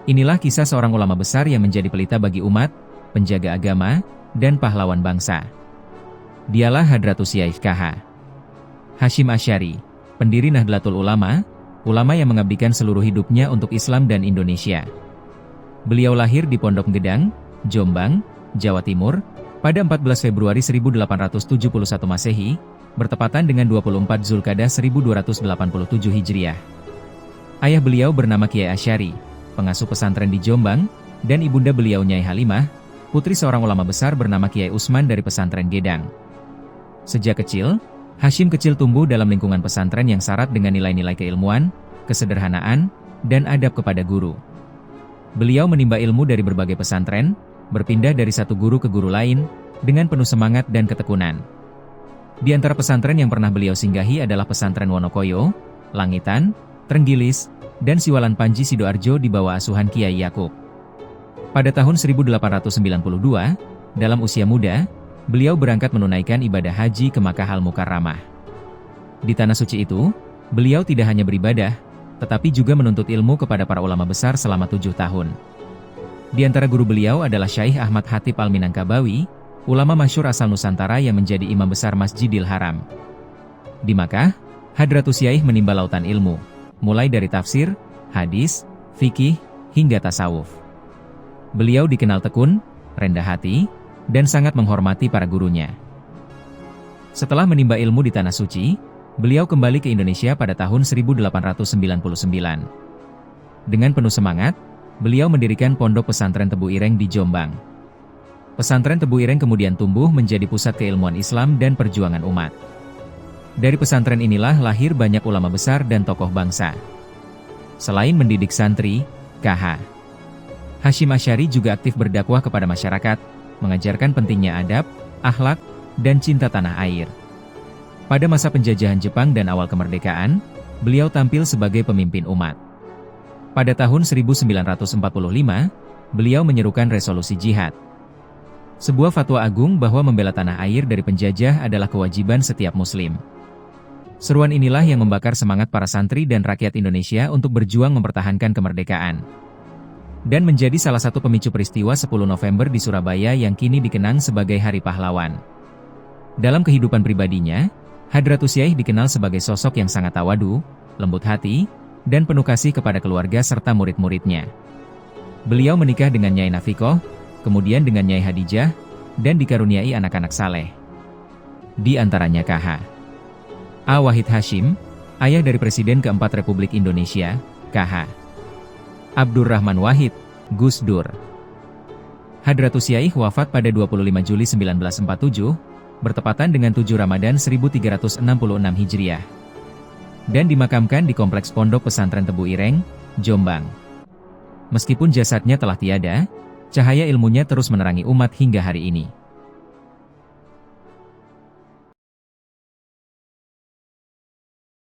Inilah kisah seorang ulama besar yang menjadi pelita bagi umat, penjaga agama, dan pahlawan bangsa. Dialah Hadratus Syaikh KH Hasyim Asy'ari, pendiri Nahdlatul Ulama, ulama yang mengabdikan seluruh hidupnya untuk Islam dan Indonesia. Beliau lahir di Pondok Gedang, Jombang, Jawa Timur, pada 14 Februari 1871 Masehi, bertepatan dengan 24 Zulkadah 1287 Hijriah. Ayah beliau bernama Kiai Asy'ari, pengasuh pesantren di Jombang, dan ibunda beliau Nyai Halimah, putri seorang ulama besar bernama Kiai Usman dari pesantren Gedang. Sejak kecil, Hasyim kecil tumbuh dalam lingkungan pesantren yang syarat dengan nilai-nilai keilmuan, kesederhanaan, dan adab kepada guru. Beliau menimba ilmu dari berbagai pesantren, berpindah dari satu guru ke guru lain, dengan penuh semangat dan ketekunan. Di antara pesantren yang pernah beliau singgahi adalah pesantren Wonokoyo, Langitan, Trenggilis, dan Siwalan Panji Sidoarjo di bawah asuhan Kiai Yakub. Pada tahun 1892, dalam usia muda, beliau berangkat menunaikan ibadah haji ke Makkah Al-Mukarramah. Di tanah suci itu, beliau tidak hanya beribadah, tetapi juga menuntut ilmu kepada para ulama besar selama 7 tahun. Di antara guru beliau adalah Syaikh Ahmad Khatib Al-Minangkabawi, ulama masyhur asal Nusantara yang menjadi imam besar Masjidil Haram. Di Makkah, Hadratus Syaikh menimba lautan ilmu, mulai dari tafsir, hadis, fikih, hingga tasawuf. Beliau dikenal tekun, rendah hati, dan sangat menghormati para gurunya. Setelah menimba ilmu di Tanah Suci, beliau kembali ke Indonesia pada tahun 1899. Dengan penuh semangat, beliau mendirikan Pondok Pesantren Tebu Ireng di Jombang. Pesantren Tebu Ireng kemudian tumbuh menjadi pusat keilmuan Islam dan perjuangan umat. Dari pesantren inilah lahir banyak ulama besar dan tokoh bangsa. Selain mendidik santri, KH Hasyim Asy'ari juga aktif berdakwah kepada masyarakat, mengajarkan pentingnya adab, akhlak, dan cinta tanah air. Pada masa penjajahan Jepang dan awal kemerdekaan, beliau tampil sebagai pemimpin umat. Pada tahun 1945, beliau menyerukan resolusi jihad. Sebuah fatwa agung bahwa membela tanah air dari penjajah adalah kewajiban setiap muslim. Seruan inilah yang membakar semangat para santri dan rakyat Indonesia untuk berjuang mempertahankan kemerdekaan. Dan menjadi salah satu pemicu peristiwa 10 November di Surabaya yang kini dikenang sebagai Hari Pahlawan. Dalam kehidupan pribadinya, Hadratus Syaikh dikenal sebagai sosok yang sangat tawadu, lembut hati, dan penuh kasih kepada keluarga serta murid-muridnya. Beliau menikah dengan Nyai Nafikoh, kemudian dengan Nyai Hadijah, dan dikaruniai anak-anak saleh. Di antaranya KH A. Wahid Hasyim, ayah dari Presiden keempat Republik Indonesia, KH Abdurrahman Wahid, Gus Dur. Hadratus Syaikh wafat pada 25 Juli 1947, bertepatan dengan 7 Ramadan 1366 Hijriah. Dan dimakamkan di Kompleks Pondok Pesantren Tebu Ireng, Jombang. Meskipun jasadnya telah tiada, cahaya ilmunya terus menerangi umat hingga hari ini.